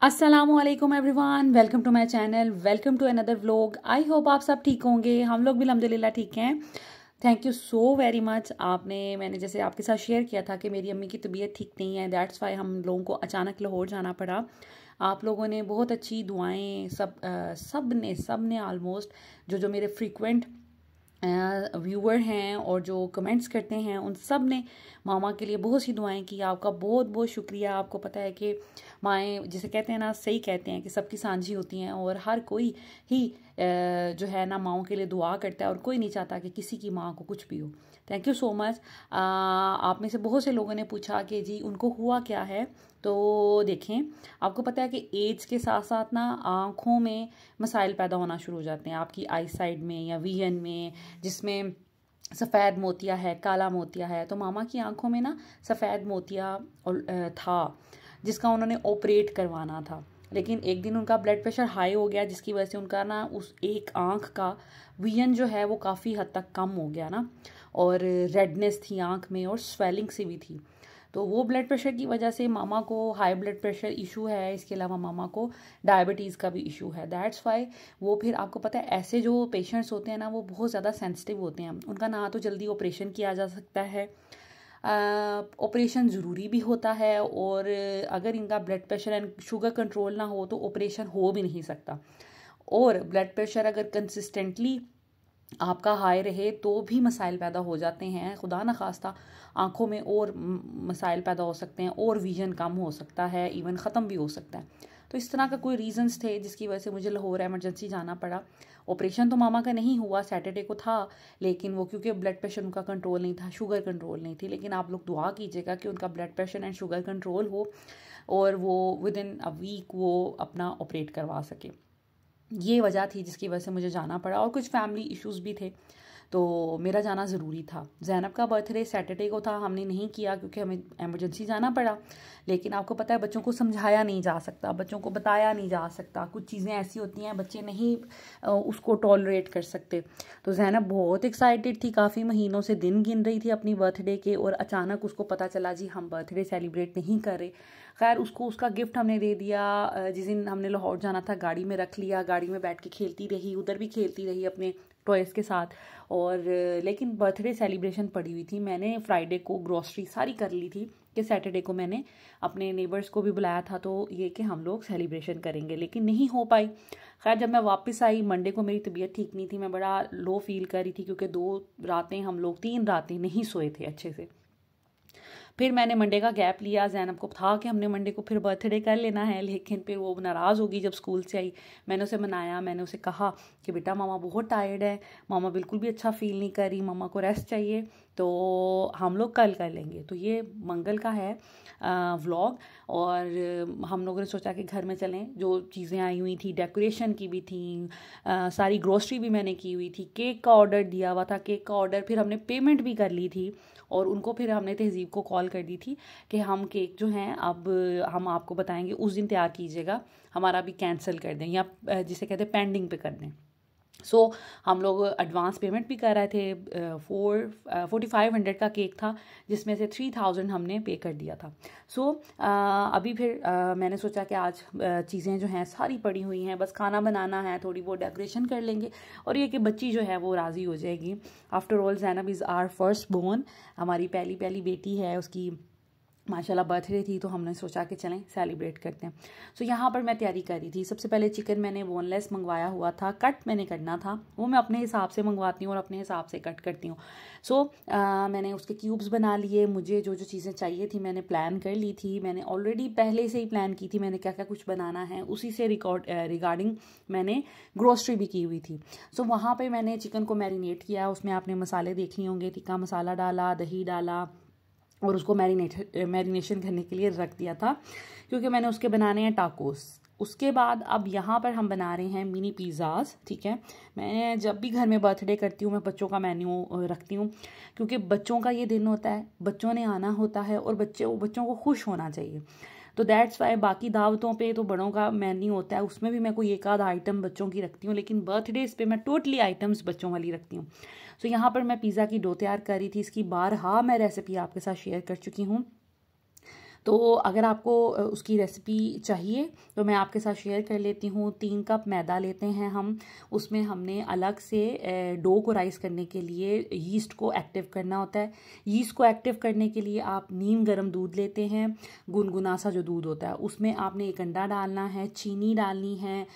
अस्सलामुअलैकुम everyone, welcome to my channel, welcome to another vlog. I hope आप सब ठीक होंगे। हम लोग भी अल्हम्दुलिल्लाह ठीक हैं। Thank you so very much. मैंने जैसे आपके साथ शेयर किया था कि मेरी अम्मी की तबीयत ठीक नहीं है, दैट्स वाई हम लोगों को अचानक लाहौर जाना पड़ा। आप लोगों ने बहुत अच्छी दुआएं सब ने ऑलमोस्ट जो मेरे फ्रीक्वेंट व्यूअर हैं और जो कमेंट्स करते हैं उन सब ने मामा के लिए बहुत सी दुआएं की। आपका बहुत बहुत शुक्रिया। आपको पता है कि माएँ जिसे कहते हैं ना, सही कहते हैं कि सबकी सांझी होती हैं और हर कोई ही जो है ना माओं के लिए दुआ करता है और कोई नहीं चाहता कि किसी की माँ को कुछ भी हो। Thank you so much. आप में से बहुत से लोगों ने पूछा कि जी उनको हुआ क्या है। तो देखें, आपको पता है कि एज के साथ साथ ना आँखों में मसाइल पैदा होना शुरू हो जाते हैं, आपकी आई साइड में या विजन में, जिसमें सफ़ेद मोतिया है, काला मोतिया है। तो मामा की आंखों में ना सफ़ेद मोतिया और था, जिसका उन्होंने ऑपरेट करवाना था। लेकिन एक दिन उनका ब्लड प्रेशर हाई हो गया, जिसकी वजह से उनका ना उस एक आंख का विजन जो है वो काफ़ी हद तक कम हो गया ना, और रेडनेस थी आंख में और स्वेलिंग सी भी थी। तो वो ब्लड प्रेशर की वजह से मामा को हाई ब्लड प्रेशर इशू है। इसके अलावा मामा को डायबिटीज़ का भी इशू है। दैट्स वाई वो फिर आपको पता है ऐसे जो पेशेंट्स होते हैं ना वो बहुत ज़्यादा सेंसिटिव होते हैं। उनका ना तो जल्दी ऑपरेशन किया जा सकता है, ऑपरेशन ज़रूरी भी होता है, और अगर इनका blood pressure and sugar control ना हो तो ऑपरेशन हो भी नहीं सकता। और ब्लड प्रेशर अगर कंसिस्टेंटली आपका हाई रहे तो भी मसाइल पैदा हो जाते हैं। खुदा न खास्ता आंखों में और मसाइल पैदा हो सकते हैं और विजन कम हो सकता है, इवन ख़त्म भी हो सकता है। तो इस तरह का कोई रीजंस थे जिसकी वजह से मुझे लाहौर एमरजेंसी जाना पड़ा। ऑपरेशन तो मामा का नहीं हुआ, सैटरडे को था, लेकिन वो क्योंकि ब्लड प्रेशर उनका कंट्रोल नहीं था, शुगर कंट्रोल नहीं थी। लेकिन आप लोग दुआ कीजिएगा कि उनका blood pressure and sugar control हो और वो विद इन अ वीक वो अपना ऑपरेट करवा सके। ये वजह थी जिसकी वजह से मुझे जाना पड़ा, और कुछ फैमिली इश्यूज भी थे, तो मेरा जाना ज़रूरी था। ज़ैनब का बर्थडे सैटरडे को था, हमने नहीं किया क्योंकि हमें एमरजेंसी जाना पड़ा। लेकिन आपको पता है बच्चों को समझाया नहीं जा सकता, बच्चों को बताया नहीं जा सकता। कुछ चीज़ें ऐसी होती हैं बच्चे नहीं उसको टॉलरेट कर सकते। तो ज़ैनब बहुत एक्साइटेड थी, काफ़ी महीनों से दिन गिन रही थी अपनी बर्थडे के, और अचानक उसको पता चला जी हम बर्थडे सेलिब्रेट नहीं कर रहे। खैर उसको उसका गिफ्ट हमने दे दिया। जिस दिन हमने लाहौर जाना था गाड़ी में रख लिया, गाड़ी में बैठ के खेलती रही, उधर भी खेलती रही अपने टॉयज़ के साथ। और लेकिन बर्थडे सेलिब्रेशन पड़ी हुई थी। मैंने फ्राइडे को ग्रॉसरी सारी कर ली थी कि सैटरडे को मैंने अपने नेबर्स को भी बुलाया था, तो ये कि हम लोग सेलिब्रेशन करेंगे, लेकिन नहीं हो पाई। खैर जब मैं वापस आई मंडे को, मेरी तबीयत ठीक नहीं थी, मैं बड़ा लो फील कर रही थी क्योंकि 3 रातें नहीं सोए थे अच्छे से। फिर मैंने मंडे का गैप लिया। ज़ैनब को था कि हमने मंडे को फिर बर्थडे कर लेना है, लेकिन फिर वो नाराज़ होगी जब स्कूल से आई। मैंने उसे मनाया, मैंने उसे कहा कि बेटा मामा बहुत टायर्ड है, मामा बिल्कुल भी अच्छा फील नहीं कर रही, मामा को रेस्ट चाहिए, तो हम लोग कल कर लेंगे। तो ये मंगल का है व्लॉग, और हम लोगों ने सोचा कि घर में चलें। जो चीज़ें आई हुई थी, डेकोरेशन की भी थी, सारी ग्रोसरी भी मैंने की हुई थी, केक का ऑर्डर दिया हुआ था, केक का ऑर्डर फिर हमने पेमेंट भी कर ली थी, और उनको फिर हमने तहजीब को कॉल कर दी थी कि हम केक जो हैं अब हम आपको बताएंगे, उस दिन तैयार कीजिएगा, हमारा भी कैंसिल कर दें या जिसे कहते हैं पेंडिंग पे कर दें। सो हम लोग एडवांस पेमेंट भी कर रहे थे। 4500 का केक था, जिसमें से 3000 हमने पे कर दिया था। सो अभी फिर मैंने सोचा कि आज चीज़ें जो हैं सारी पड़ी हुई हैं, बस खाना बनाना है, थोड़ी वो डेकोरेशन कर लेंगे, और ये कि बच्ची जो है वो राज़ी हो जाएगी। After all Zainab is our first born, हमारी पहली बेटी है, उसकी माशाल्लाह बर्थडे थी, तो हमने सोचा कि चलें सेलिब्रेट करते हैं। सो यहाँ पर मैं तैयारी कर रही थी। सबसे पहले चिकन मैंने बोनलेस मंगवाया हुआ था, कट मैंने करना था, वो मैं अपने हिसाब से मंगवाती हूँ और अपने हिसाब से कट करती हूँ। सो मैंने उसके क्यूब्स बना लिए। मुझे जो जो चीज़ें चाहिए थी मैंने प्लान कर ली थी, मैंने ऑलरेडी पहले से ही प्लान की थी मैंने क्या क्या कुछ बनाना है, उसी से रिगार्डिंग मैंने ग्रोसरी भी की हुई थी। सो वहाँ पर मैंने चिकन को मैरिनेट किया। उसमें आपने मसाले देख लिए होंगे, टिक्का मसाला डाला, दही डाला, और उसको मैरिनेशन करने के लिए रख दिया था, क्योंकि मैंने उसके बनाने हैं टाकोस। उसके बाद अब यहाँ पर हम बना रहे हैं मिनी पिज़्ज़ाज़। ठीक है, मैं जब भी घर में बर्थडे करती हूँ मैं बच्चों का मेन्यू रखती हूँ, क्योंकि बच्चों का ये दिन होता है, बच्चों ने आना होता है और बच्चों को खुश होना चाहिए। तो दैट्स वाई बाकी दावतों पे तो बड़ों का मेन्यू होता है, उसमें भी मैं कोई एक आधा आइटम बच्चों की रखती हूँ, लेकिन बर्थडेज पे मैं टोटली आइटम्स बच्चों वाली रखती हूँ। सो यहाँ पर मैं पिज़्ज़ा की डो तैयार कर रही थी। इसकी बारहा मैं रेसिपी आपके साथ शेयर कर चुकी हूँ। तो अगर आपको उसकी रेसिपी चाहिए तो मैं आपके साथ शेयर कर लेती हूँ। 3 कप मैदा लेते हैं हम, उसमें हमने अलग से डो को राइस करने के लिए यीस्ट को एक्टिव करना होता है। यीस्ट को एक्टिव करने के लिए आप नीम गर्म दूध लेते हैं, गुनगुना सा जो दूध होता है, उसमें आपने 1 अंडा डालना है, चीनी डालनी है।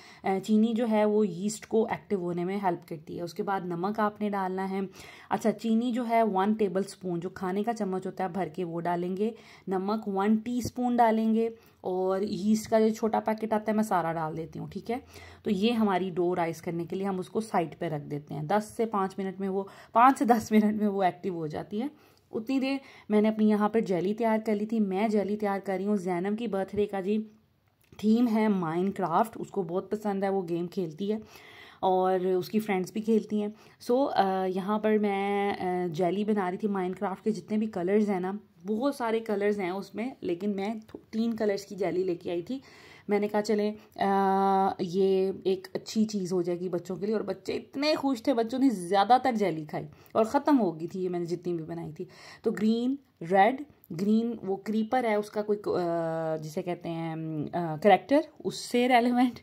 चीनी जो है वो यीस्ट को एक्टिव होने में हेल्प करती है। उसके बाद नमक आपने डालना है। अच्छा, चीनी जो है 1 टेबल स्पून, जो खाने का चम्मच होता है भर के, वो डालेंगे। नमक 1 टीस्पून डालेंगे, और यीस्ट का जो छोटा पैकेट आता है मैं सारा डाल देती हूँ, ठीक है। तो ये हमारी डो राइस करने के लिए हम उसको साइड पे रख देते हैं। 5 से 10 मिनट में वो एक्टिव हो जाती है। उतनी देर मैंने अपनी यहाँ पर जेली तैयार कर ली थी। मैं जेली तैयार कर रही हूँ जैनब की बर्थडे का जी। थीम है माइनक्राफ्ट, उसको बहुत पसंद है, वो गेम खेलती है और उसकी फ्रेंड्स भी खेलती हैं। यहाँ पर मैं जेली बना रही थी। माइनक्राफ्ट के जितने भी कलर्स हैं ना, बहुत सारे कलर्स हैं उसमें, लेकिन मैं 3 कलर्स की जेली लेके आई थी। मैंने कहा चले ये एक अच्छी चीज़ हो जाएगी बच्चों के लिए, और बच्चे इतने खुश थे, बच्चों ने ज़्यादातर जेली खाई और ख़त्म हो गई थी ये मैंने जितनी भी बनाई थी। तो ग्रीन, रेड, ग्रीन वो क्रीपर है, उसका कोई जिसे कहते हैं करैक्टर, उससे रेलेवेंट।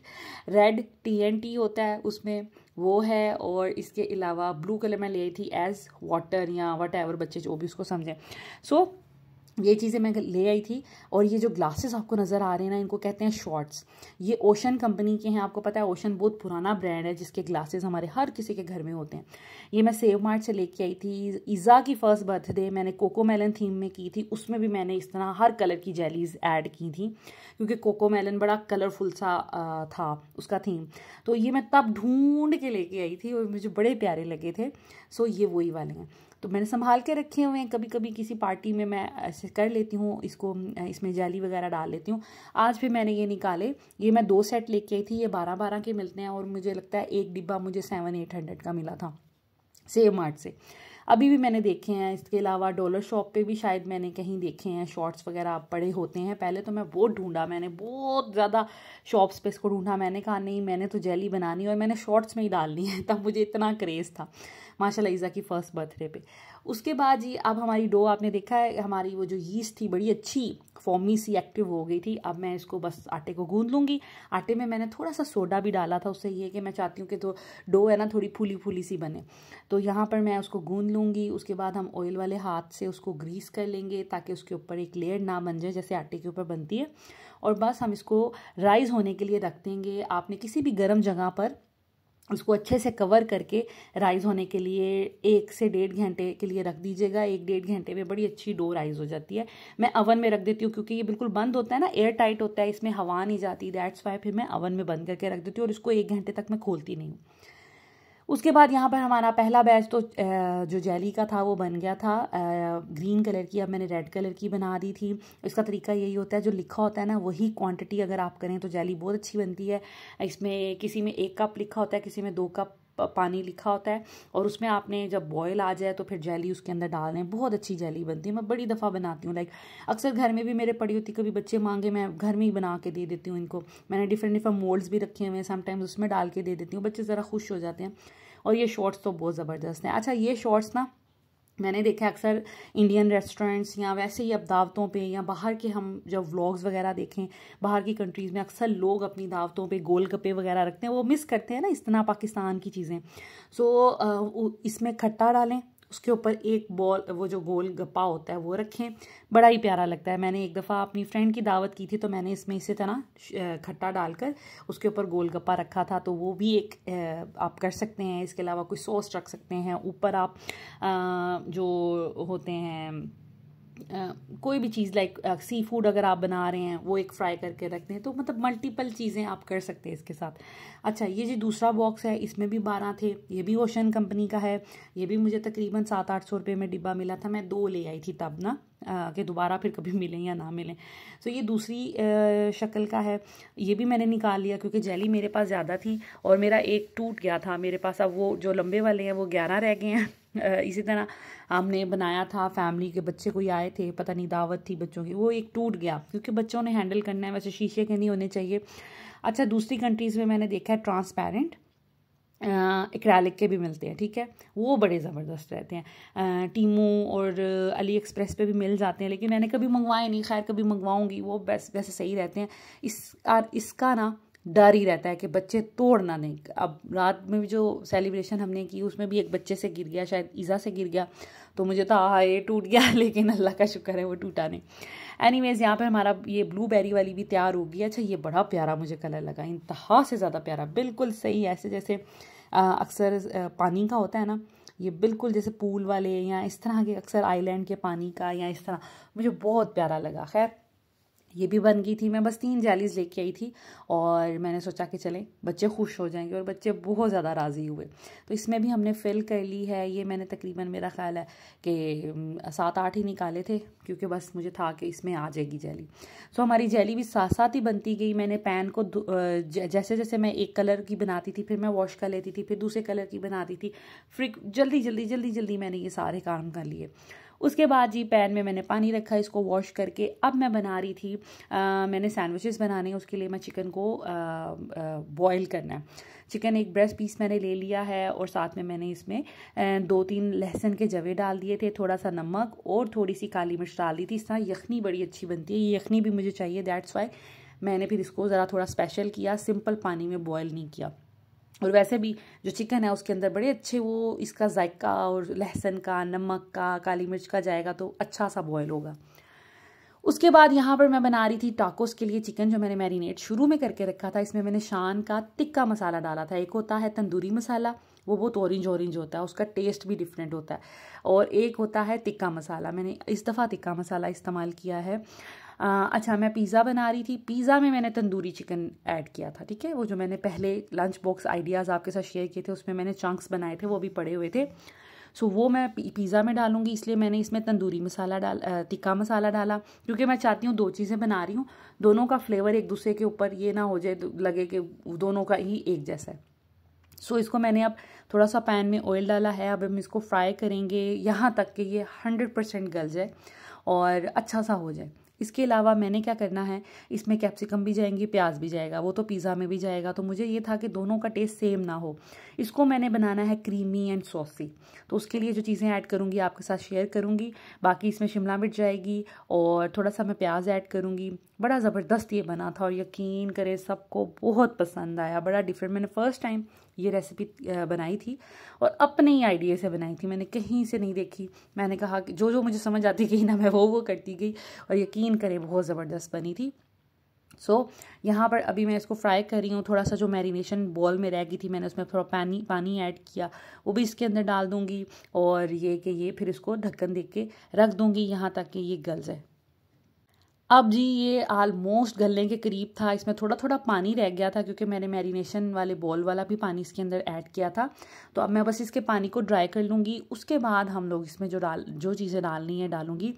रेड TNT होता है उसमें, वो है। और इसके अलावा ब्लू कलर मैं ले आई थी एज वाटर या वट एवर, बच्चे जो भी उसको समझें। ये चीज़ें मैं ले आई थी। और ये जो ग्लासेस आपको नज़र आ रहे हैं ना, इनको कहते हैं शॉर्ट्स। ये ओशन कंपनी के हैं। आपको पता है ओशन बहुत पुराना ब्रांड है जिसके ग्लासेस हमारे हर किसी के घर में होते हैं। ये मैं सेव मार्ट से लेके आई थी। ईज़ा की फर्स्ट बर्थडे मैंने कोको मेलन थीम में की थी, उसमें भी मैंने इस तरह हर कलर की जेलीज ऐड की थी, क्योंकि कोको मेलन बड़ा कलरफुल सा था उसका थीम। तो ये मैं तब ढूंढ के लेके आई थी और मुझे बड़े प्यारे लगे थे। ये वही वाले हैं, तो मैंने संभाल के रखे हुए हैं। कभी कभी किसी पार्टी में मैं ऐसे कर लेती हूँ, इसको इसमें जेली वगैरह डाल लेती हूँ। आज भी मैंने ये निकाले। ये मैं 2 सेट लेके आई थी। ये 12-12 के मिलते हैं, और मुझे लगता है एक डिब्बा मुझे 700-800 का मिला था सेव मार्ट से। अभी भी मैंने देखे हैं। इसके अलावा डॉलर शॉप पे भी शायद मैंने कहीं देखे हैं, शॉर्ट्स वगैरह पड़े होते हैं। पहले तो मैं बहुत ढूंढा, मैंने बहुत ज़्यादा शॉप्स पे इसको ढूंढा। मैंने कहा नहीं, मैंने तो जेली बनानी और मैंने शॉर्ट्स में ही डालनी है, तब मुझे इतना क्रेज़ था माशाल्लाह ईज़ा की फर्स्ट बर्थडे पे। उसके बाद जी अब हमारी डो आपने देखा है, हमारी वो जो यीस्ट थी बड़ी अच्छी फॉर्मी सी एक्टिव हो गई थी। अब मैं इसको बस आटे को गूंद लूँगी। आटे में मैंने थोड़ा सा सोडा भी डाला था, उससे ये कि मैं चाहती हूँ कि तो डो है ना थोड़ी फूली फूली सी बने। तो यहाँ पर मैं उसको गूंद लूँगी। उसके बाद हम ऑयल वाले हाथ से उसको ग्रीस कर लेंगे ताकि उसके ऊपर एक लेयर ना बन जाए जैसे आटे के ऊपर बनती है। और बस हम इसको राइज होने के लिए रख देंगे। आपने किसी भी गर्म जगह पर उसको अच्छे से कवर करके राइज होने के लिए 1 से 1.5 घंटे के लिए रख दीजिएगा। 1-1.5 घंटे में बड़ी अच्छी डो राइज हो जाती है। मैं अवन में रख देती हूँ क्योंकि ये बिल्कुल बंद होता है ना, एयर टाइट होता है, इसमें हवा नहीं जाती। दैट्स वाई फिर मैं अवन में बंद करके रख देती हूँ और इसको 1 घंटे तक मैं खोलती नहीं हूँ। उसके बाद यहाँ पर हमारा पहला बैच तो जो जेली का था वो बन गया था ग्रीन कलर की। अब मैंने रेड कलर की बना दी थी। इसका तरीका यही होता है, जो लिखा होता है ना वही क्वांटिटी अगर आप करें तो जेली बहुत अच्छी बनती है। इसमें किसी में 1 कप लिखा होता है, किसी में 2 कप पानी लिखा होता है, और उसमें आपने जब बॉयल आ जाए तो फिर जेली उसके अंदर डाल दें। बहुत अच्छी जेली बनती है। मैं बड़ी दफ़ा बनाती हूँ, अक्सर घर में भी मेरे पड़ी होती, कभी बच्चे मांगे मैं घर में ही बना के दे देती हूँ इनको। मैंने डिफरेंट मोल्ड्स भी रखे हुए हैं, समटाइम्स उसमें डाल के दे देती हूँ, बच्चे ज़रा खुश हो जाते हैं। और ये शॉर्ट्स तो बहुत ज़बरदस्त हैं। अच्छा, ये शॉर्ट्स ना मैंने देखा अक्सर इंडियन रेस्टोरेंट्स या वैसे ही अब दावतों पे या बाहर के हम जब व्लॉग्स वगैरह देखें बाहर की कंट्रीज़ में, अक्सर लोग अपनी दावतों पे गोलगप्पे वगैरह रखते हैं। वो मिस करते हैं ना इस तरह पाकिस्तान की चीज़ें। इसमें खट्टा डालें, उसके ऊपर एक बॉल वो जो गोल गप्पा होता है वो रखें, बड़ा ही प्यारा लगता है। मैंने एक दफ़ा अपनी फ्रेंड की दावत की थी तो मैंने इसमें इसी तरह खट्टा डालकर उसके ऊपर गोल गप्पा रखा था। तो वो भी एक आप कर सकते हैं। इसके अलावा कोई सॉस रख सकते हैं ऊपर। आप जो होते हैं कोई भी चीज़ सी फूड अगर आप बना रहे हैं वो एक फ्राई करके रखते हैं। तो मतलब मल्टीपल चीज़ें आप कर सकते हैं इसके साथ। अच्छा, ये जो दूसरा बॉक्स है इसमें भी 12 थे। ये भी ओशन कंपनी का है। ये भी मुझे तकरीबन 700-800 रुपये में डिब्बा मिला था। मैं 2 ले आई थी तब ना, कि दोबारा फिर कभी मिलें या ना मिलें। ये दूसरी शक्ल का है। ये भी मैंने निकाल लिया क्योंकि जेली मेरे पास ज़्यादा थी और मेरा एक टूट गया था मेरे पास। अब वो जो लंबे वाले हैं वो 11 रह गए हैं। इसी तरह हमने बनाया था, फैमिली के बच्चे कोई आए थे, पता नहीं दावत थी बच्चों की, वो एक टूट गया क्योंकि बच्चों ने हैंडल करना है। वैसे शीशे के नहीं होने चाहिए। अच्छा, दूसरी कंट्रीज़ में मैंने देखा है ट्रांसपेरेंट एक्रेलिक के भी मिलते हैं, ठीक है, वो बड़े ज़बरदस्त रहते हैं। टीमू और अली एक्सप्रेस पे भी मिल जाते हैं, लेकिन मैंने कभी मंगवाए नहीं, खैर कभी मंगवाऊंगी, वो वैसे सही रहते हैं। इसका ना डर ही रहता है कि बच्चे तोड़ ना दें। अब रात में भी जो सेलिब्रेशन हमने की उसमें भी एक बच्चे से गिर गया, शायद ईज़ा से गिर गया, तो मुझे तो ये टूट गया, लेकिन अल्लाह का शुक्र है वो टूटा नहीं। एनीवेज यहाँ पर हमारा ये ब्लूबेरी वाली भी तैयार हो गई। अच्छा, ये बड़ा प्यारा मुझे कलर लगा, इंतहा से ज़्यादा प्यारा, बिल्कुल सही ऐसे जैसे अक्सर पानी का होता है ना, ये बिल्कुल जैसे पूल वाले या इस तरह के अक्सर आइलैंड के पानी का या इस तरह, मुझे बहुत प्यारा लगा। खैर ये भी बन गई थी। मैं बस 3 जेलीज लेके आई थी और मैंने सोचा कि चलें बच्चे खुश हो जाएंगे, और बच्चे बहुत ज़्यादा राज़ी हुए। तो इसमें भी हमने फिल कर ली है। ये मैंने तकरीबन, मेरा ख्याल है कि 7-8 ही निकाले थे, क्योंकि बस मुझे था कि इसमें आ जाएगी जेली। सो हमारी जेली भी साथ साथ ही बनती गई। मैंने पैन को जैसे जैसे मैं एक कलर की बनाती थी, फिर मैं वॉश कर लेती थी, फिर दूसरे कलर की बनाती थी, फिर जल्दी मैंने ये सारे काम कर लिए। उसके बाद जी पैन में मैंने पानी रखा, इसको वॉश करके अब मैं बना रही थी, मैंने सैंडविचेस बनाने हैं। उसके लिए मैं चिकन को बॉईल करना है। चिकन एक ब्रेस्ट पीस मैंने ले लिया है, और साथ में मैंने इसमें 2-3 लहसुन के जवे डाल दिए थे, थोड़ा सा नमक और थोड़ी सी काली मिर्च डाल दी थी। इस तरह यखनी बड़ी अच्छी बनती है, ये यखनी भी मुझे चाहिए, दैट्स वाई मैंने फिर इसको ज़रा थोड़ा स्पेशल किया, सिंपल पानी में बॉयल नहीं किया। और वैसे भी जो चिकन है उसके अंदर बड़े अच्छे वो इसका जायका और लहसुन का, नमक का, काली मिर्च का जाएगा, तो अच्छा सा बॉयल होगा। उसके बाद यहाँ पर मैं बना रही थी टाकोस के लिए चिकन, जो मैंने मैरिनेट शुरू में करके रखा था। इसमें मैंने शान का तिक्का मसाला डाला था। एक होता है तंदूरी मसाला, वो बहुत ऑरेंज होता है, उसका टेस्ट भी डिफरेंट होता है, और एक होता है तिक्का मसाला। मैंने इस दफ़ा तिक्का मसाला इस्तेमाल किया है। अच्छा, मैं पिज़्ज़ा बना रही थी। पिज़्ज़ा में मैंने तंदूरी चिकन ऐड किया था, ठीक है, वो जो मैंने पहले लंच बॉक्स आइडियाज़ आपके साथ शेयर किए थे, उसमें मैंने चंक्स बनाए थे, वो भी पड़े हुए थे। सो वो मैं पिज़्ज़ा में डालूंगी, इसलिए मैंने इसमें तंदूरी मसाला तिक्का मसाला डाला, क्योंकि मैं चाहती हूँ 2 चीज़ें बना रही हूँ, दोनों का फ्लेवर एक दूसरे के ऊपर ये ना हो जाए, लगे कि दोनों का ही एक जैसा है। सो इसको मैंने अब थोड़ा सा पैन में ऑयल डाला है। अब हम इसको फ्राई करेंगे यहाँ तक कि ये 100% गल जाए और अच्छा सा हो जाए। इसके अलावा मैंने क्या करना है, इसमें कैप्सिकम भी जाएंगी, प्याज भी जाएगा, वो तो पिज़्ज़ा में भी जाएगा, तो मुझे ये था कि दोनों का टेस्ट सेम ना हो। इसको मैंने बनाना है क्रीमी एंड सॉसी, तो उसके लिए जो चीज़ें ऐड करूँगी आपके साथ शेयर करूँगी। बाकी इसमें शिमला मिर्च जाएगी और थोड़ा सा मैं प्याज ऐड करूँगी। बड़ा ज़बरदस्त ये बना था, और यकीन करें सबको बहुत पसंद आया, बड़ा डिफरेंट। मैंने फ़र्स्ट टाइम ये रेसिपी बनाई थी और अपने ही आइडिया से बनाई थी, मैंने कहीं से नहीं देखी। मैंने कहा कि जो मुझे समझ आती गई ना, मैं वो करती गई, और यकीन करें बहुत ज़बरदस्त बनी थी। सो यहाँ पर अभी मैं इसको फ्राई कर रही हूँ। थोड़ा सा जो मैरिनेशन बॉल में रह गई थी, मैंने उसमें थोड़ा पानी ऐड किया, वो भी इसके अंदर डाल दूँगी, और ये फिर इसको ढक्कन दे के रख दूँगी यहाँ तक कि ये गल जाए। अब जी ये ऑलमोस्ट गलने के करीब था। इसमें थोड़ा थोड़ा पानी रह गया था, क्योंकि मैंने मैरिनेशन वाले बॉल वाला भी पानी इसके अंदर ऐड किया था। तो अब मैं बस इसके पानी को ड्राई कर लूँगी। उसके बाद हम लोग इसमें जो चीज़ें डालनी है डालूँगी।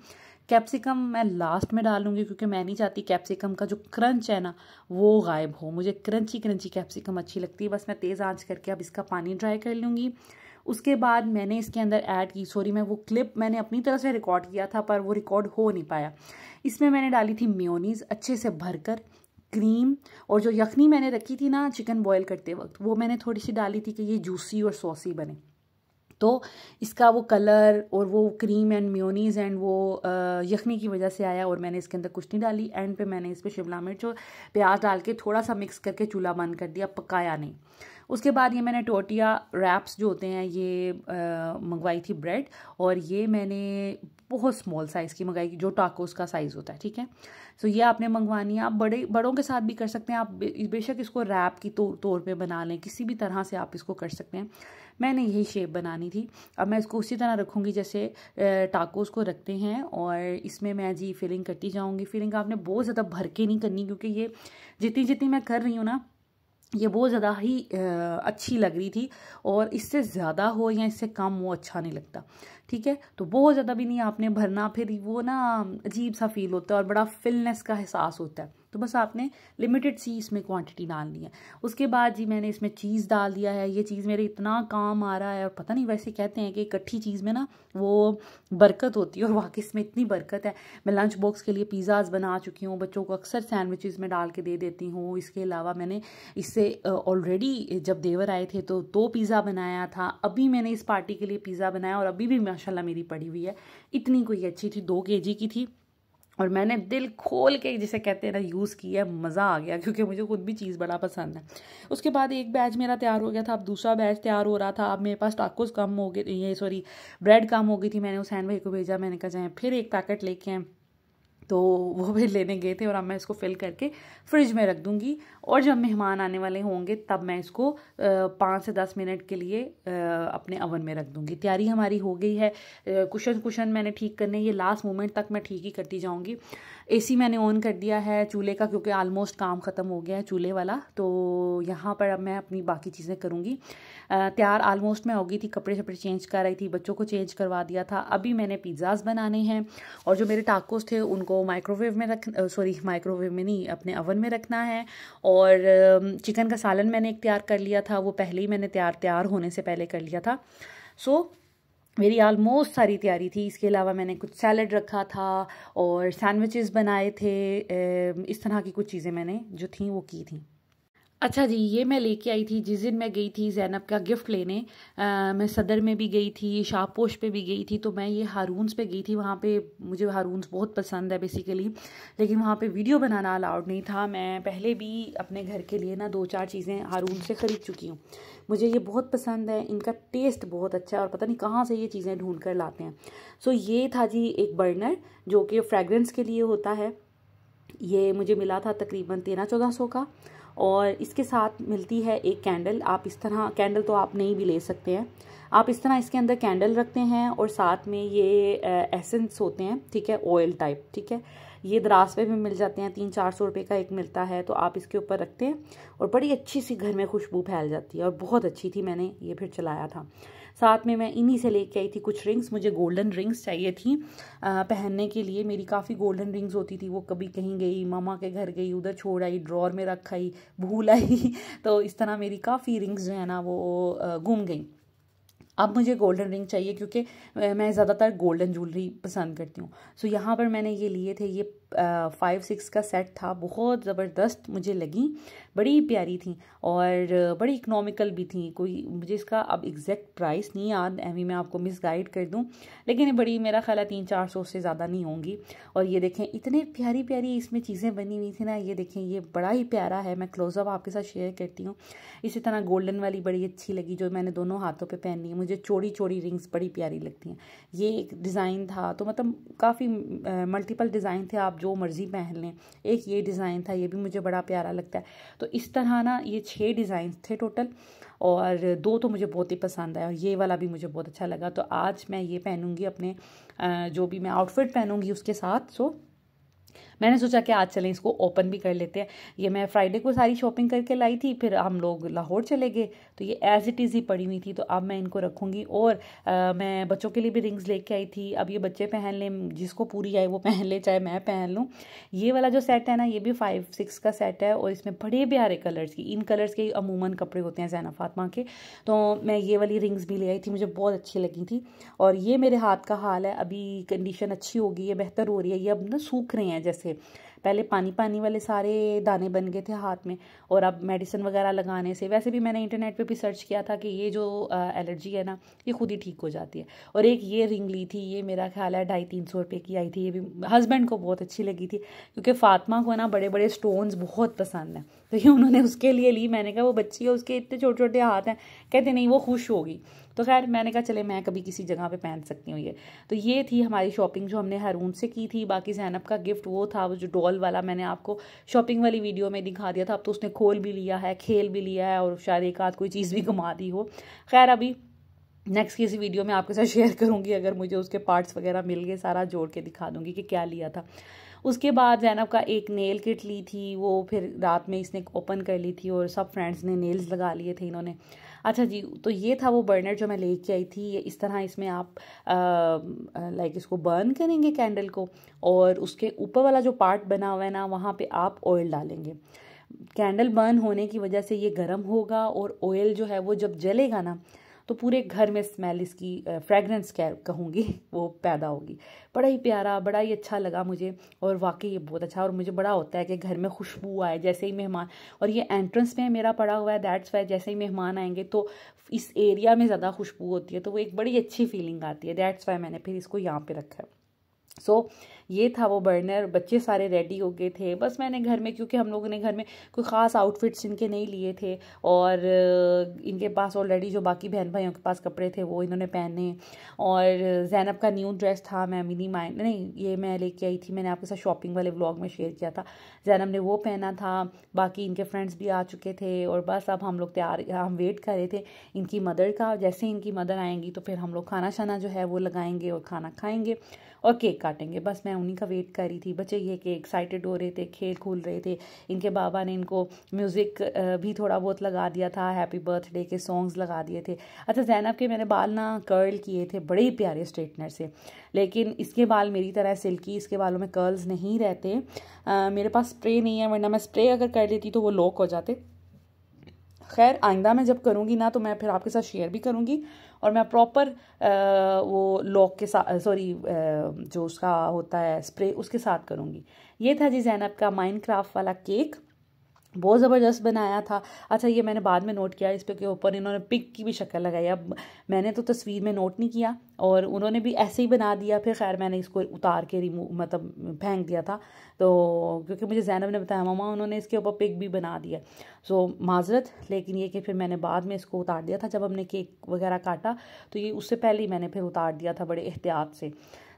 कैप्सिकम मैं लास्ट में डालूँगी, क्योंकि मैं नहीं चाहती कैप्सिकम का जो क्रंच है ना वो गायब हो। मुझे क्रंची कैप्सिकम अच्छी लगती है। बस मैं तेज़ आंच करके अब इसका पानी ड्राई कर लूँगी। उसके बाद मैंने इसके अंदर ऐड की, सॉरी मैं वो क्लिप मैंने अपनी तरफ से रिकॉर्ड किया था, पर वो रिकॉर्ड हो नहीं पाया। इसमें मैंने डाली थी मेयोनीज़ अच्छे से भरकर, क्रीम, और जो यखनी मैंने रखी थी ना चिकन बॉयल करते वक्त, वो मैंने थोड़ी सी डाली थी कि ये जूसी और सॉसी बने। तो इसका वो कलर और वो क्रीम एंड मेयोनीज़ एंड वो यखनी की वजह से आया, और मैंने इसके अंदर कुछ नहीं डाली। एंड पे मैंने इस पर शिमला मिर्च और प्याज डाल के थोड़ा सा मिक्स करके चूल्हा बंद कर दिया, पकाया नहीं। उसके बाद ये मैंने टोटिया रैप्स जो होते हैं ये मंगवाई थी ब्रेड, और ये मैंने बहुत स्मॉल साइज़ की मंगाई, जो टाकोस का साइज़ होता है, ठीक है। सो ये आपने मंगवानी है। आप बड़ों के साथ भी कर सकते हैं, आप बेशक इसको रैप की तौर पे बना लें, किसी भी तरह से आप इसको कर सकते हैं। मैंने यही शेप बनानी थी। अब मैं इसको उसी तरह रखूँगी जैसे टाकोस को रखते हैं, और इसमें मैं जी फिलिंग करती जाऊँगी। फिलिंग आपने बहुत ज़्यादा भर के नहीं करनी, क्योंकि ये जितनी मैं कर रही हूँ ना, ये बहुत ज़्यादा ही अच्छी लग रही थी, और इससे ज़्यादा हो या इससे कम हो अच्छा नहीं लगता, ठीक है। तो बहुत ज़्यादा भी नहीं आपने भरना, फिर वो ना अजीब सा फील होता है और बड़ा फिलनेस का एहसास होता है। तो बस आपने लिमिटेड सी इसमें क्वांटिटी डालनी है। उसके बाद जी मैंने इसमें चीज़ डाल दिया है। ये चीज़ मेरे इतना काम आ रहा है, और पता नहीं वैसे कहते हैं कि इकट्ठी चीज़ में ना वो बरकत होती है, और वाकई इसमें इतनी बरकत है। मैं लंच बॉक्स के लिए पिज़्ज़ाज़ बना चुकी हूँ, बच्चों को अक्सर सैंडविचेस में डाल के दे देती हूँ। इसके अलावा मैंने इससे ऑलरेडी जब देवर आए थे तो 2 पिज़्ज़ा बनाया था। अभी मैंने इस पार्टी के लिए पिज़्ज़ा बनाया, और अभी भी माशाल्लाह मेरी पड़ी हुई है। इतनी कोई अच्छी थी, 2 kg की थी, और मैंने दिल खोल के जिसे कहते हैं ना यूज़ किया। मज़ा आ गया, क्योंकि मुझे खुद भी चीज़ बड़ा पसंद है। उसके बाद एक बैच मेरा तैयार हो गया था, अब दूसरा बैच तैयार हो रहा था। अब मेरे पास टाकोस कम हो गए, ये सॉरी ब्रेड कम हो गई थी। मैंने उस भाई को भेजा, मैंने कहा जाए फिर एक पैकेट लेके आए, तो वो भी लेने गए थे। और अब मैं इसको फिल करके फ्रिज में रख दूंगी, और जब मेहमान आने वाले होंगे तब मैं इसको 5 से 10 मिनट के लिए अपने ओवन में रख दूंगी। तैयारी हमारी हो गई है। कुशन मैंने ठीक करने, ये लास्ट मोमेंट तक मैं ठीक ही करती जाऊंगी। एसी मैंने ऑन कर दिया है चूल्हे का, क्योंकि ऑलमोस्ट काम ख़त्म हो गया है चूल्हे वाला। तो यहाँ पर अब मैं अपनी बाकी चीज़ें करूँगी। तैयार ऑलमोस्ट मैं हो गई थी, कपड़े शपड़े चेंज कर रही थी, बच्चों को चेंज करवा दिया था। अभी मैंने पिज़्ज़ाज़ बनाने हैं, और जो मेरे टाकोस थे उनको माइक्रोवेव में नहीं, अपने ओवन में रखना है। और चिकन का सालन मैंने एक तैयार कर लिया था, वो पहले ही मैंने तैयार होने से पहले कर लिया था। सो मेरी ऑलमोस्ट सारी तैयारी थी। इसके अलावा मैंने कुछ सैलड रखा था, और सैंडविचेस बनाए थे। इस तरह की कुछ चीज़ें मैंने जो थी वो की थी। अच्छा जी, ये मैं लेके आई थी जिस दिन मैं गई थी ज़ैनब का गिफ्ट लेने। मैं सदर में भी गई थी, शाहपोश पे भी गई थी। तो मैं ये हारून्स पे गई थी। वहाँ पे मुझे हारून्स बहुत पसंद है बेसिकली, लेकिन वहाँ पे वीडियो बनाना अलाउड नहीं था। मैं पहले भी अपने घर के लिए ना 2-4 चीज़ें हारून से ख़रीद चुकी हूँ। मुझे ये बहुत पसंद है, इनका टेस्ट बहुत अच्छा है, और पता नहीं कहाँ से ये चीज़ें ढूंढ कर लाते हैं। सो ये था जी एक बर्नर, जो कि फ्रेगरेंस के लिए होता है। ये मुझे मिला था तकरीबन 1300-1400 का। और इसके साथ मिलती है एक कैंडल। आप इस तरह, कैंडल तो आप नहीं भी ले सकते हैं, आप इस तरह इसके अंदर कैंडल रखते हैं, और साथ में ये एसेंस होते हैं, ठीक है, ऑयल टाइप, ठीक है। ये दराज पे भी मिल जाते हैं, 300-400 रुपये का एक मिलता है। तो आप इसके ऊपर रखते हैं, और बड़ी अच्छी सी घर में खुशबू फैल जाती है, और बहुत अच्छी थी। मैंने ये फिर चलाया था। साथ में मैं इन्हीं से लेके आई थी कुछ रिंग्स। मुझे गोल्डन रिंग्स चाहिए थी पहनने के लिए। मेरी काफ़ी गोल्डन रिंग्स होती थी, वो कभी कहीं गई, मामा के घर गई, उधर छोड़ आई, ड्रॉर में रख आई, भूल आई तो इस तरह मेरी काफ़ी रिंग्स जो है ना वो गुम गई। अब मुझे गोल्डन रिंग चाहिए, क्योंकि मैं ज़्यादातर गोल्डन ज्वेलरी पसंद करती हूँ। सो यहाँ पर मैंने ये लिए थे, ये 5-6 का सेट था। बहुत ज़बरदस्त मुझे लगी, बड़ी प्यारी थी, और बड़ी इकनॉमिकल भी थी। कोई मुझे इसका अब एग्जैक्ट प्राइस नहीं याद, अभी मैं आपको मिसगाइड कर दूँ, लेकिन ये बड़ी, मेरा ख्याल है 300-400 से ज़्यादा नहीं होंगी। और ये देखें, इतने प्यारी प्यारी इसमें चीज़ें बनी हुई थी ना। ये देखें, ये बड़ा ही प्यारा है। मैं क्लोजअप आपके साथ शेयर करती हूँ। इसी तरह गोल्डन वाली बड़ी अच्छी लगी, जो मैंने दोनों हाथों पे पहननी है। मुझे चौड़ी चौड़ी रिंग्स बड़ी प्यारी लगती हैं। ये एक डिज़ाइन था, तो मतलब काफ़ी मल्टीपल डिज़ाइन थे, आप जो मर्ज़ी पहन लें। एक ये डिज़ाइन था, ये भी मुझे बड़ा प्यारा लगता है। तो इस तरह ना ये 6 डिज़ाइन थे टोटल, और 2 तो मुझे बहुत ही पसंद आया, और ये वाला भी मुझे बहुत अच्छा लगा। तो आज मैं ये पहनूंगी अपने जो भी मैं आउटफिट पहनूंगी उसके साथ। सो मैंने सोचा कि आज चलें इसको ओपन भी कर लेते हैं। ये मैं फ्राइडे को सारी शॉपिंग करके लाई थी, फिर हम लोग लाहौर चले गए, तो ये एज़ इट इज़ ही पड़ी हुई थी। तो अब मैं इनको रखूँगी। और मैं बच्चों के लिए भी रिंग्स लेके आई थी। अब ये बच्चे पहन लें, जिसको पूरी आए वो पहन ले, चाहे मैं पहन लूँ। ये वाला जो सेट है ना, ये भी 5-6 का सेट है, और इसमें बड़े प्यारे कलर्स की, इन कलर्स के अमूमन कपड़े होते हैं ज़ैनब फातिमा के। तो मैं ये वाली रिंग्स भी ले आई थी, मुझे बहुत अच्छी लगी थी। और ये मेरे हाथ का हाल है, अभी कंडीशन अच्छी हो गई है, बेहतर हो रही है। ये अब ना सूख रहे हैं, जैसे पहले पानी पानी वाले सारे दाने बन गए थे हाथ में, और अब मेडिसिन वगैरह लगाने से, वैसे भी मैंने इंटरनेट पे भी सर्च किया था कि ये जो एलर्जी है ना, ये खुद ही ठीक हो जाती है। और एक ये रिंग ली थी, ये मेरा ख्याल है 250-300 रुपये की आई थी। ये भी हस्बैंड को बहुत अच्छी लगी थी, क्योंकि फातिमा को ना बड़े बड़े स्टोन्स बहुत पसंद हैं, तो ये उन्होंने उसके लिए ली। मैंने कहा वो बच्ची है, उसके इतने छोटे छोटे हाथ हैं, कहते नहीं वो खुश होगी। तो खैर मैंने कहा चले मैं कभी किसी जगह पे पहन सकती हूँ ये। तो ये थी हमारी शॉपिंग जो हमने हारून से की थी। बाकी ज़ैनब का गिफ्ट वो था, वो जो डॉल वाला, मैंने आपको शॉपिंग वाली वीडियो में दिखा दिया था। अब तो उसने खोल भी लिया है, खेल भी लिया है, और शायद एक आध कोई चीज़ भी घुमा दी हो। खैर अभी नेक्स्ट किसी वीडियो में आपके साथ शेयर करूँगी, अगर मुझे उसके पार्ट्स वगैरह मिल गए, सारा जोड़ के दिखा दूँगी कि क्या लिया था। उसके बाद ज़ैनब का एक नेल किट ली थी, वो फिर रात में इसने ओपन कर ली थी और सब फ्रेंड्स ने नेल्स लगा लिए थे इन्होंने। अच्छा जी, तो ये था वो बर्नर जो मैं लेके आई थी। ये इस तरह इसमें आप लाइक इसको बर्न करेंगे कैंडल को, और उसके ऊपर वाला जो पार्ट बना हुआ है ना, वहाँ पे आप ऑयल डालेंगे। कैंडल बर्न होने की वजह से ये गर्म होगा, और ऑयल जो है वो जब जलेगा ना तो पूरे घर में स्मेल, इसकी फ्रेगरेंस क्या कहूँगी, वो पैदा होगी। बड़ा ही प्यारा, बड़ा ही अच्छा लगा मुझे, और वाकई ये बहुत अच्छा। और मुझे बड़ा होता है कि घर में खुशबू आए जैसे ही मेहमान, और ये एंट्रेंस में मेरा पड़ा हुआ है, दैट्स वाई जैसे ही मेहमान आएंगे तो इस एरिया में ज़्यादा खुशबू होती है, तो वो एक बड़ी अच्छी फीलिंग आती है। दैट्स वाई मैंने फिर इसको यहाँ पे रखा है। सो ये था वो बर्नर। बच्चे सारे रेडी हो गए थे, बस मैंने घर में, क्योंकि हम लोगों ने घर में कोई ख़ास आउटफिट्स इनके नहीं लिए थे, और इनके पास ऑलरेडी जो बाकी बहन भाइयों के पास कपड़े थे वो इन्होंने पहने। और ज़ैनब का न्यू ड्रेस था, मैं मिनी माइंड नहीं, ये मैं लेके आई थी, मैंने आपके साथ शॉपिंग वाले व्लॉग में शेयर किया था। ज़ैनब ने वो पहना था, बाकी इनके फ्रेंड्स भी आ चुके थे, और बस अब हम लोग तैयार, हम वेट कर रहे थे इनकी मदर का। जैसे इनकी मदर आएंगी तो फिर हम लोग खाना शाना जो है वो लगाएंगे और खाना खाएंगे और केक काटेंगे। बस मैं उन्हीं का वेट कर रही थी। बच्चे ये कि एक्साइटेड हो रहे थे, खेल खूल रहे थे। इनके बाबा ने इनको म्यूज़िक भी थोड़ा बहुत लगा दिया था, हैप्पी बर्थडे के सॉन्ग्स लगा दिए थे। अच्छा, ज़ैनब के मैंने बाल ना कर्ल किए थे बड़े ही प्यारे स्ट्रेटनर से, लेकिन इसके बाल मेरी तरह सिल्की, इसके बालों में कर्ल्स नहीं रहते। मेरे पास स्प्रे नहीं है, वरना मैं स्प्रे अगर कर लेती तो वो लॉक हो जाते। खैर, आइंदा मैं जब करूँगी ना तो मैं फिर आपके साथ शेयर भी करूँगी, और मैं प्रॉपर वो लॉक के साथ, सॉरी जो उसका होता है स्प्रे, उसके साथ करूँगी। ये था जी ज़ैनब का माइनक्राफ्ट वाला केक, बहुत ज़बरदस्त बनाया था। अच्छा, ये मैंने बाद में नोट किया, इस पे के ऊपर इन्होंने पिग की भी शक्ल लगाई। अब मैंने तो तस्वीर में नोट नहीं किया, और उन्होंने भी ऐसे ही बना दिया। फिर खैर मैंने इसको उतार के रिमूव, मतलब फेंक दिया था, तो क्योंकि मुझे ज़ैनब ने बताया मामा उन्होंने इसके ऊपर पिग भी बना दिया। सो माजरत, लेकिन ये कि फिर मैंने बाद में इसको उतार दिया था। जब हमने केक वगैरह काटा तो ये उससे पहले ही मैंने फिर उतार दिया था बड़े एहतियात से।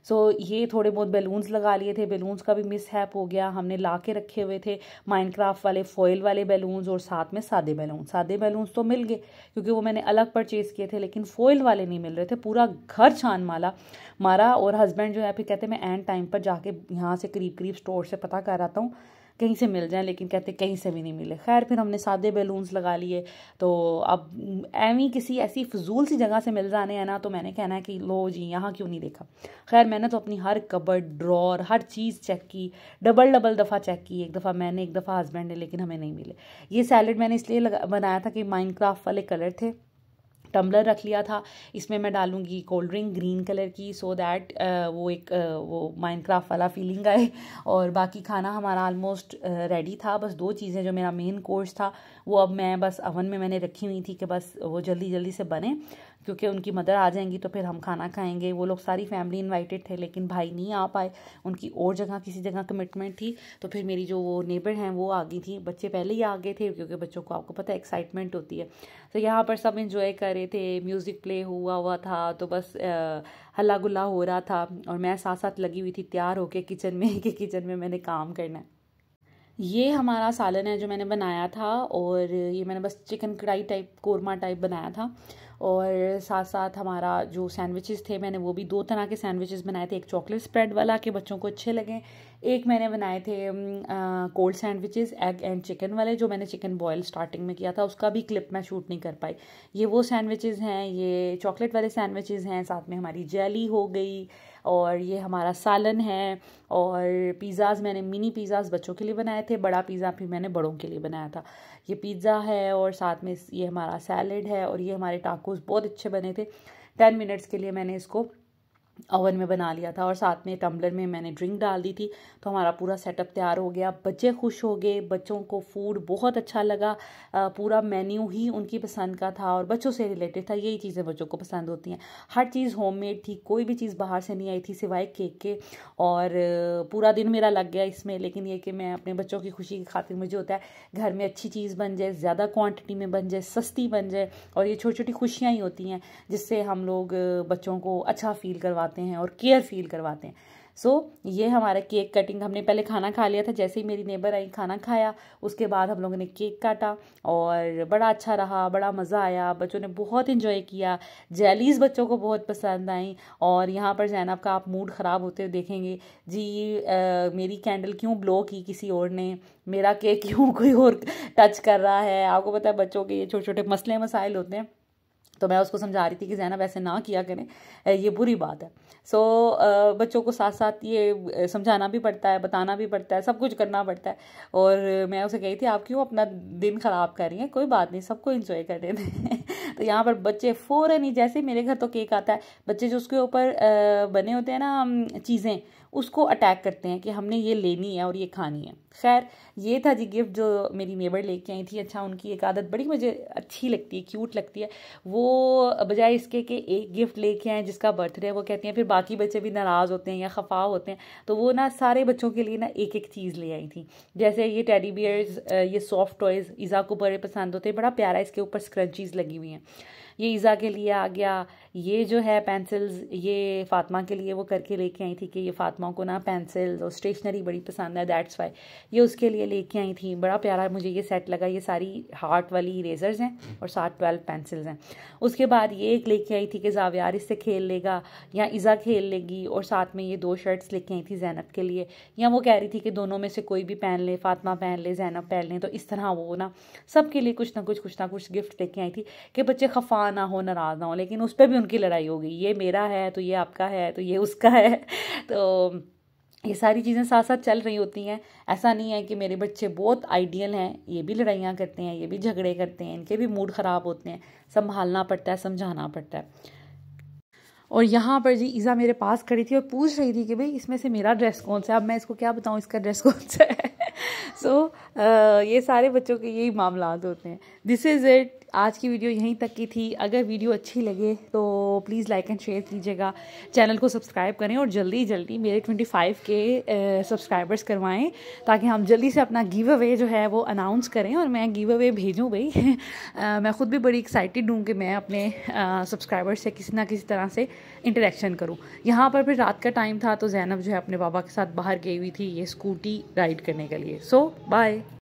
सो ये थोड़े बहुत बैलून्स लगा लिए थे, बैलून्स का भी मिसहैप हो गया। हमने ला के रखे हुए थे माइनक्राफ्ट वाले फॉइल वाले बैलून्स, और साथ में सादे बैलून्स। सादे बैलून्स तो मिल गए क्योंकि वो मैंने अलग परचेज़ किए थे, लेकिन फॉइल वाले नहीं मिल रहे थे। पूरा घर छान मारा, और हस्बैंड जो है फिर कहते मैं एंड टाइम पर जाके यहाँ से करीब स्टोर से पता कर आता हूँ कहीं से मिल जाए, लेकिन कहते कहीं से भी नहीं मिले। खैर फिर हमने सादे बैलून्स लगा लिए। तो अब एवी किसी ऐसी फजूल सी जगह से मिल जाने हैं ना, तो मैंने कहना है कि लो जी, यहाँ क्यों नहीं देखा। खैर मैंने तो अपनी हर कबर्ड, ड्रॉर, हर चीज़ चेक की, डबल दफ़ा चेक की। एक दफ़ा मैंने, एक दफ़ा हस्बैंड ने, लेकिन हमें नहीं मिले। ये सैलेड मैंने इसलिए बनाया था कि माइनक्राफ्ट वाले कलर थे। टम्बलर रख लिया था, इसमें मैं डालूंगी कोल्ड ड्रिंक ग्रीन कलर की, सो दैट वो एक वो माइनक्राफ्ट वाला फीलिंग आए। और बाकी खाना हमारा ऑलमोस्ट रेडी था। बस दो चीज़ें, जो मेरा मेन कोर्स था वो अब मैं बस अवन में मैंने रखी हुई थी कि बस वो जल्दी जल्दी से बने, क्योंकि उनकी मदर आ जाएंगी तो फिर हम खाना खाएंगे। वो लोग सारी फैमिली इनवाइटेड थे, लेकिन भाई नहीं आ पाए, उनकी और जगह किसी जगह कमिटमेंट थी। तो फिर मेरी जो वो नेबर हैं वो आ गई थी। बच्चे पहले ही आ गए थे, क्योंकि बच्चों को आपको पता है एक्साइटमेंट होती है। तो यहाँ पर सब इंजॉय कर रहे थे, म्यूज़िक प्ले हुआ था, तो बस हल्ला गुल्ला हो रहा था, और मैं साथ साथ लगी हुई थी तैयार होके किचन में कि किचन में मैंने काम करना है। ये हमारा सालन है जो मैंने बनाया था, और ये मैंने बस चिकन कढ़ाई टाइप, कोरमा टाइप बनाया था। और साथ साथ हमारा जो सैंडविचेस थे, मैंने वो भी दो तरह के सैंडविचेस बनाए थे। एक चॉकलेट स्प्रेड वाला कि बच्चों को अच्छे लगें, एक मैंने बनाए थे cold sandwiches egg and chicken वाले, जो मैंने चिकन बॉयल स्टार्टिंग में किया था, उसका भी क्लिप मैं शूट नहीं कर पाई। ये वो सैंडविचेस हैं, ये चॉकलेट वाले सैंडविचेस हैं, साथ में हमारी जेली हो गई, और ये हमारा सालन है। और पिज़्ज़ाज़ मैंने मिनी पिज़्ज़ाज़ बच्चों के लिए बनाए थे, बड़ा पिज़्ज़ा फिर मैंने बड़ों के लिए बनाया था। ये पिज़्ज़ा है, और साथ में ये हमारा सैलेड है, और ये हमारे टाकोस बहुत अच्छे बने थे। 10 मिनट्स के लिए मैंने इसको ओवन में बना लिया था, और साथ में टम्बलर में मैंने ड्रिंक डाल दी थी। तो हमारा पूरा सेटअप तैयार हो गया। बच्चे खुश हो गए, बच्चों को फूड बहुत अच्छा लगा। पूरा मेन्यू ही उनकी पसंद का था, और बच्चों से रिलेटेड था। यही चीज़ें बच्चों को पसंद होती हैं। हर चीज़ होममेड थी, कोई भी चीज़ बाहर से नहीं आई थी सिवाय केक के। और पूरा दिन मेरा लग गया इसमें, लेकिन ये कि मैं अपने बच्चों की खुशी की खातिर, मुझे होता है घर में अच्छी चीज़ बन जाए, ज़्यादा क्वान्टिटी में बन जाए, सस्ती बन जाए, और ये छोटी छोटी खुशियाँ ही होती हैं जिससे हम लोग बच्चों को अच्छा फील करवाते हैं और केयर फील करवाते हैं। सो ये हमारा केक कटिंग, हमने पहले खाना खा लिया था, जैसे ही मेरी नेबर आई खाना खाया उसके बाद हम लोगों ने केक काटा और बड़ा अच्छा रहा, बड़ा मज़ा आया, बच्चों ने बहुत इंजॉय किया, जेलीज़ बच्चों को बहुत पसंद आई। और यहाँ पर ज़ैनब का आप मूड ख़राब होते हुए देखेंगे जी, मेरी कैंडल क्यों ब्लो की किसी और ने, मेरा केक क्यों कोई और टच कर रहा है। आपको पता है बच्चों के ये छोटे छोटे मसले मसाइल होते हैं, तो मैं उसको समझा रही थी कि ज़ैनब ऐसे ना किया करें, ये बुरी बात है। सो बच्चों को साथ साथ ये समझाना भी पड़ता है, बताना भी पड़ता है, सब कुछ करना पड़ता है। और मैं उसे कही थी आप क्यों अपना दिन ख़राब कर रही हैं, कोई बात नहीं, सबको इंजॉय करने दें। तो यहाँ पर बच्चे फ़ौरन ही, जैसे मेरे घर तो केक आता है, बच्चे जो उसके ऊपर बने होते हैं ना चीज़ें, उसको अटैक करते हैं कि हमने ये लेनी है और ये खानी है। खैर ये था जी गिफ्ट जो मेरी नेबर लेके आई थी। अच्छा, उनकी एक आदत बड़ी मुझे अच्छी लगती है, क्यूट लगती है। वो बजाय इसके कि एक गिफ्ट लेके आए जिसका बर्थडे है, वो कहती हैं फिर बाकी बच्चे भी नाराज़ होते हैं या खफा होते हैं, तो वो ना सारे बच्चों के लिए ना एक एक चीज़ ले आई थी। जैसे ये टेडी बियर्स, ये सॉफ्ट टॉयज़ ईज़ा को बड़े पसंद होते हैं, बड़ा प्यारा इसके ऊपर स्क्रंचीज़ लगी हुई हैं, ये ईज़ा के लिए आ गया। ये जो है पेंसिल्स, ये फ़ातिमा के लिए वो करके लेके आई थी कि ये फ़ातिमा को ना पेंसिल्स और स्टेशनरी बड़ी पसंद है, दैट्स वाई ये उसके लिए लेके आई थी। बड़ा प्यारा मुझे ये सेट लगा, ये सारी हार्ट वाली इरेजर्स हैं और साथ 12 पेंसिल्स हैं। उसके बाद ये एक लेके आई थी कि ज़ावियार इससे खेल लेगा या ईज़ा खेल लेगी, और साथ में ये 2 शर्ट्स लेके आई थी ज़ैनब के लिए, या वो कह रही थी कि दोनों में से कोई भी पहन ले, फ़ातिमा पहन ले, ज़ैनब पहन ले। तो इस तरह वो ना सबके लिए कुछ ना कुछ गिफ्ट लेके आई थी कि बच्चे खफा ना हो, नाराज़ ना हो। लेकिन उस पर भी उनकी लड़ाई हो गई, ये मेरा है तो ये आपका है, तो ये उसका है। तो ये सारी चीज़ें साथ साथ चल रही होती हैं। ऐसा नहीं है कि मेरे बच्चे बहुत आइडियल हैं, ये भी लड़ाइयाँ करते हैं, ये भी झगड़े करते हैं, इनके भी मूड ख़राब होते हैं, संभालना पड़ता है, समझाना पड़ता है। और यहाँ पर जी ईज़ा मेरे पास खड़ी थी और पूछ रही थी कि भाई इसमें से मेरा ड्रेस कौन सा है। अब मैं इसको क्या बताऊँ इसका ड्रेस कौन सा है। सो ये सारे बच्चों के यही मामला होते हैं। दिस इज़ इट, आज की वीडियो यहीं तक की थी। अगर वीडियो अच्छी लगे तो प्लीज़ लाइक एंड शेयर कीजिएगा, चैनल को सब्सक्राइब करें और जल्दी जल्दी मेरे 25 के सब्सक्राइबर्स करवाएं, ताकि हम जल्दी से अपना गिव अवे जो है वो अनाउंस करें और मैं गिव अवे भेजूँ भाई। मैं ख़ुद भी बड़ी एक्साइटेड हूँ कि मैं अपने सब्सक्राइबर्स से किसी ना किसी तरह से इंटरेक्शन करूँ। यहाँ पर फिर रात का टाइम था तो ज़ैनब जो है अपने पापा के साथ बाहर गई हुई थी ये स्कूटी राइड करने के लिए। सो बाय।